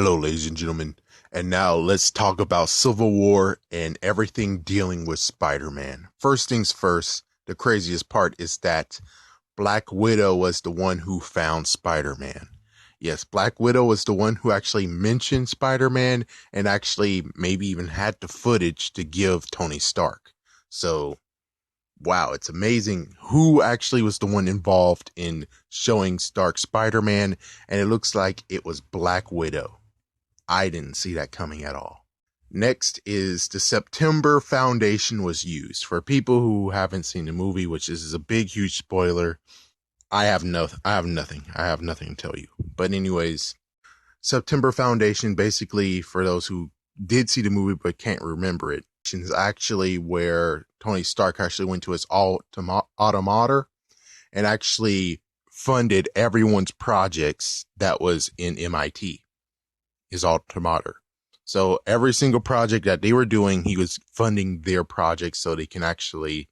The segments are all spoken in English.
Hello, ladies and gentlemen. And now let's talk about Civil War and everything dealing with Spider-Man. First things first, the craziest part is that Black Widow was the one who found Spider-Man. Yes, Black Widow was the one who actually mentioned Spider-Man and actually maybe even had the footage to give Tony Stark. So, wow, it's amazing who actually was the one involved in showing Stark Spider-Man, and it looks like it was Black Widow. I didn't see that coming at all. Next is the September Foundation was used. For people who haven't seen the movie, which is a big, huge spoiler, I have nothing to tell you. But anyways, September Foundation, basically, for those who did see the movie but can't remember it, is actually where Tony Stark actually went to his automata and actually funded everyone's projects that was in MIT. His automata. So every single project that they were doing, he was funding their projects so they can actually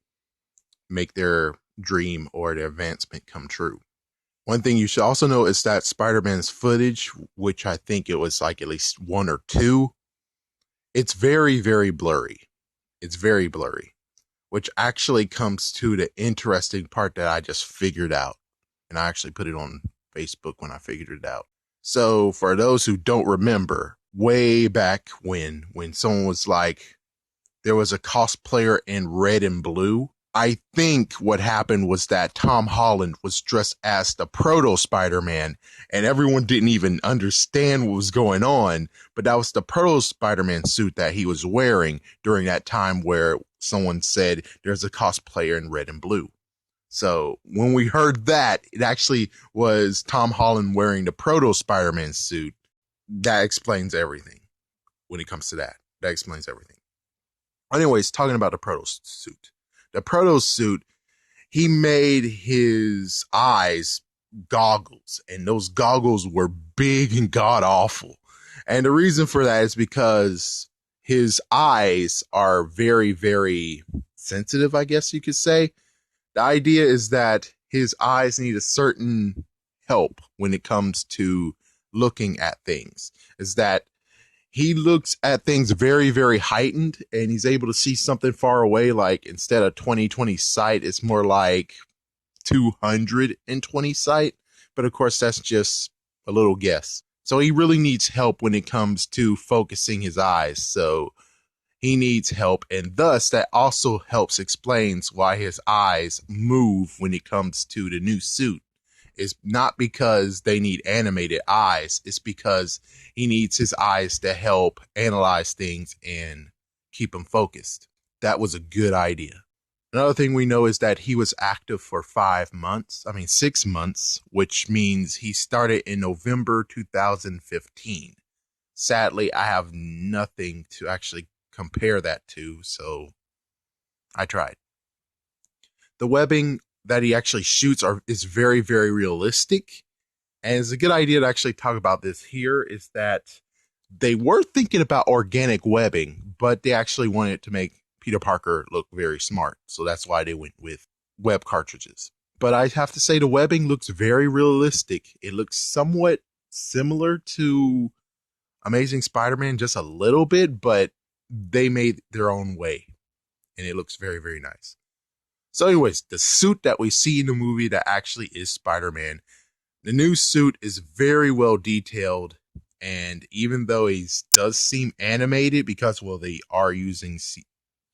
make their dream or their advancement come true. One thing you should also know is that Spider-Man's footage, which I think it was like at least one or two, it's very, very blurry. It's very blurry, which actually comes to the interesting part that I just figured out. And I actually put it on Facebook when I figured it out. So for those who don't remember, way back when someone was like, there was a cosplayer in red and blue, I think what happened was that Tom Holland was dressed as the proto Spider-Man and everyone didn't even understand what was going on. But that was the proto Spider-Man suit that he was wearing during that time where someone said there's a cosplayer in red and blue. So when we heard that, it actually was Tom Holland wearing the proto Spider-Man suit. That explains everything when it comes to that. That explains everything. Anyways, talking about the proto suit. The proto suit, he made his eyes goggles, and those goggles were big and god awful. And the reason for that is because his eyes are very, very sensitive, I guess you could say. The idea is that his eyes need a certain help when it comes to looking at things. Is that he looks at things very, very heightened and he's able to see something far away. Like instead of 20/20 sight, it's more like 220 sight. But of course, that's just a little guess. So he really needs help when it comes to focusing his eyes. So he needs help, and thus that also helps explains why his eyes move when it comes to the new suit. It's not because they need animated eyes, it's because he needs his eyes to help analyze things and keep him focused. That was a good idea. Another thing we know is that he was active for 6 months, which means he started in November 2015. Sadly, I have nothing to actually compare that to, so I tried. The webbing that he actually shoots is very, very realistic, and it's a good idea to actually talk about this here, is that they were thinking about organic webbing, but they actually wanted to make Peter Parker look very smart, so that's why they went with web cartridges. But I have to say the webbing looks very realistic. It looks somewhat similar to Amazing Spider-Man, just a little bit, but they made their own way, and it looks very, very nice. So anyways, the suit that we see in the movie that actually is Spider-Man, the new suit is very well detailed, and even though he does seem animated because, well, they are using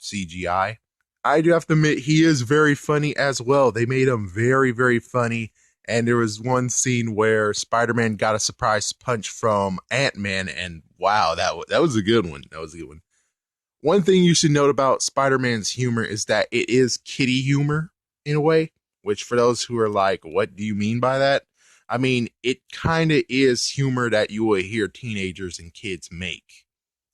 CGI, I do have to admit he is very funny as well. They made him very, very funny, and there was one scene where Spider-Man got a surprise punch from Ant-Man, and wow, that was a good one. That was a good one. One thing you should note about Spider-Man's humor is that it is kiddie humor in a way, which for those who are like, what do you mean by that? I mean, it kind of is humor that you will hear teenagers and kids make.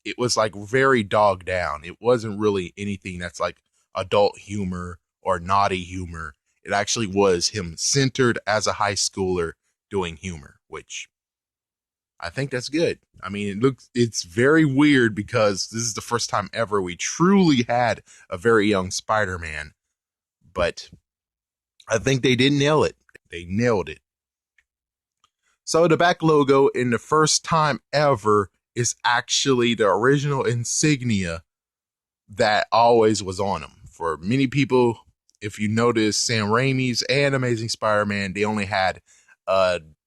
It was like very dogged down. It wasn't really anything that's like adult humor or naughty humor. It actually was him centered as a high schooler doing humor, which I think that's good. I mean, it's very weird because this is the first time ever we truly had a very young Spider-Man, but I think they did nail it. They nailed it. So the back logo in the first time ever is actually the original insignia that always was on them. For many people, if you notice Sam Raimi's and Amazing Spider-Man, they only had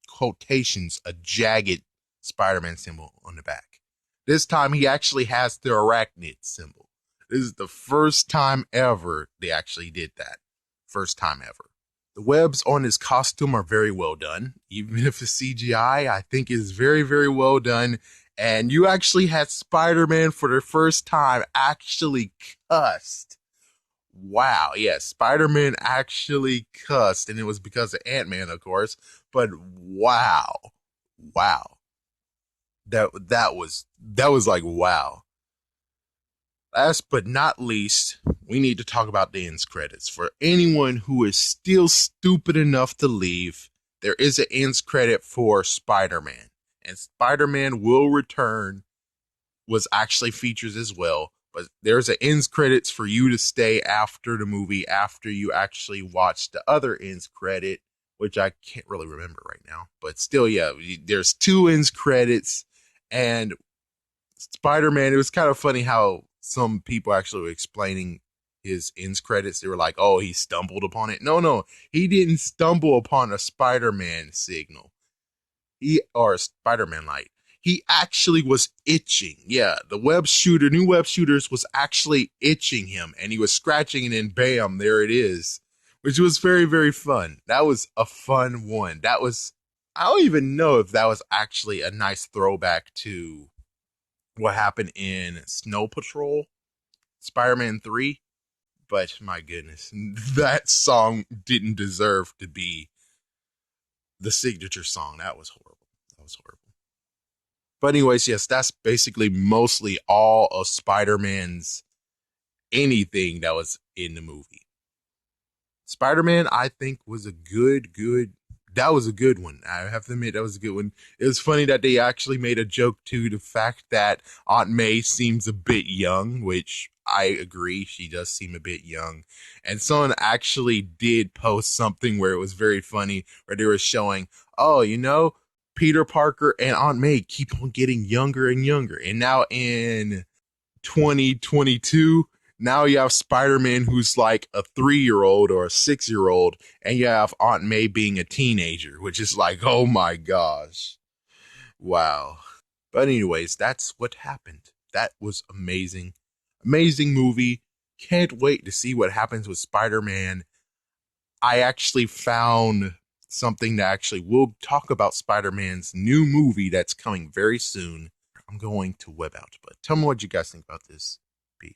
quotations, a jagged Spider-Man symbol on the back. This time he actually has the arachnid symbol. This is the first time ever they actually did that. First time ever. The webs on his costume are very well done. Even if it's CGI, I think is very, very well done. And you actually had Spider-Man for the first time actually cussed. Wow, yes, Spider-Man actually cussed, and it was because of Ant-Man, of course. But wow, wow, that was like wow. Last but not least, we need to talk about the ends credits. For anyone who is still stupid enough to leave, there is an ends credit for Spider-Man. And Spider-Man Will Return was actually features as well. But there's an ends credits for you to stay after the movie, after you actually watch the other ends credit, which I can't really remember right now. But still, yeah, there's two ends credits. And Spider-Man, it was kind of funny how some people actually were explaining his ends credits. They were like, oh, he stumbled upon it. No, he didn't stumble upon a Spider-Man signal. Or a Spider-Man light. He actually was itching. Yeah, the new web shooters was actually itching him, and he was scratching, and then bam, there it is. Which was very, very fun. That was a fun one. I don't even know if that was actually a nice throwback to what happened in Snow Patrol, Spider-Man 3. But my goodness, that song didn't deserve to be the signature song. That was horrible. That was horrible. But anyways, yes, that's basically mostly all of Spider-Man's anything that was in the movie. Spider-Man, I think, was a that was a good one. I have to admit, that was a good one. It was funny that they actually made a joke to the fact that Aunt May seems a bit young, which I agree. She does seem a bit young. And someone actually did post something where it was very funny, where they were showing, oh, Peter Parker and Aunt May keep on getting younger and younger. And now in 2022, now you have Spider-Man who's like a 3-year-old or a 6-year-old, and you have Aunt May being a teenager, which is like, oh my gosh. Wow. But anyways, that's what happened. That was amazing. Amazing movie. Can't wait to see what happens with Spider-Man. I actually found something that actually will talk about Spider-Man's new movie that's coming very soon. I'm going to web out, but tell me what you guys think about this. Peace.